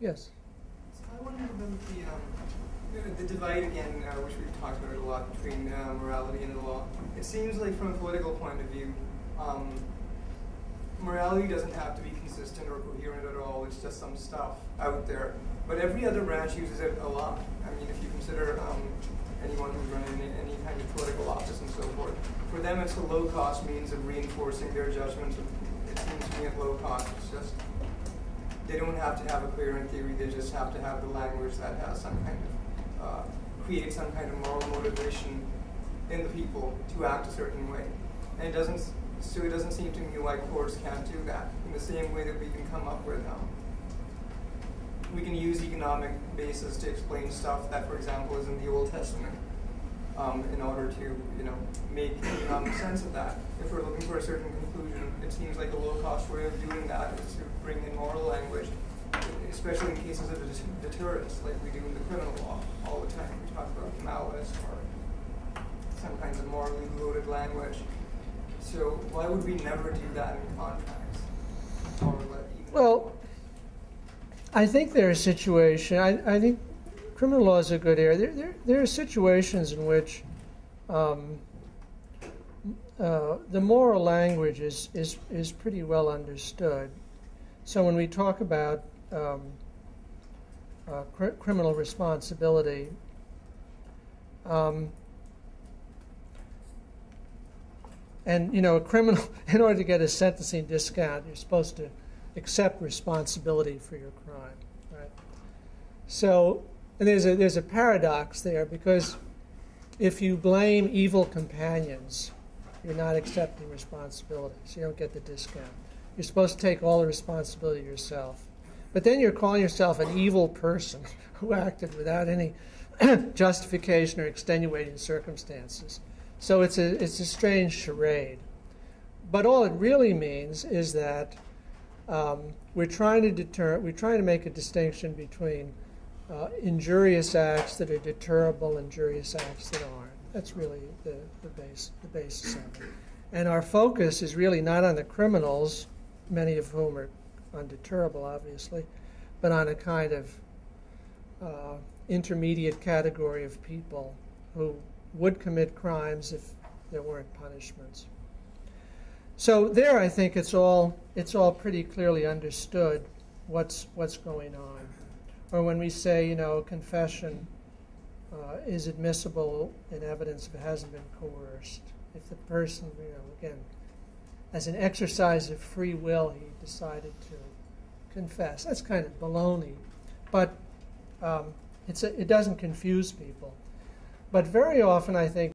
Yes. So I wonder about the divide again, which we've talked about a lot between morality and the law. It seems like from a political point of view, morality doesn't have to be consistent or coherent at all. It's just some stuff out there. But every other branch uses it a lot. I mean, if you consider anyone who's running any kind of political office and so forth, for them it's a low-cost means of reinforcing their judgments. It seems to me at low cost. It's just they don't have to have a coherent theory. They just have to have the language that has some kind of create some kind of moral motivation in the people to act a certain way. And it doesn't seem to me like courts can't do that in the same way that we can come up with we can use economic basis to explain stuff that, for example, is in the Old Testament in order to make economic sense of that. If we're looking for a certain conclusion, it seems like a low-cost way of doing that is to bring in moral language, especially in cases of deterrence, like we do in the criminal law all the time. We talk about malice or some kinds of morally loaded language. So why would we never do that in contracts? Well, I think there are situations. I think criminal law is a good area. There are situations in which the moral language is pretty well understood. So when we talk about criminal responsibility, and a criminal, in order to get a sentencing discount, you're supposed to accept responsibility for your crime, right? So, and there's a paradox there, because if you blame evil companions, you're not accepting responsibility, so you don't get the discount. You're supposed to take all the responsibility yourself. But then you're calling yourself an evil person who acted without any justification or extenuating circumstances. So it's a strange charade. But all it really means is that we're trying to make a distinction between injurious acts that are deterrable and injurious acts that aren't. That's really the basis of it. And our focus is really not on the criminals, many of whom are undeterrable, obviously, but on a kind of intermediate category of people who would commit crimes if there weren't punishments. So there, I think it's all pretty clearly understood what's going on. Or when we say, confession is admissible in evidence if it hasn't been coerced. If the person, again, as an exercise of free will, he decided to confess. That's kind of baloney, but it doesn't confuse people. But very often, I think,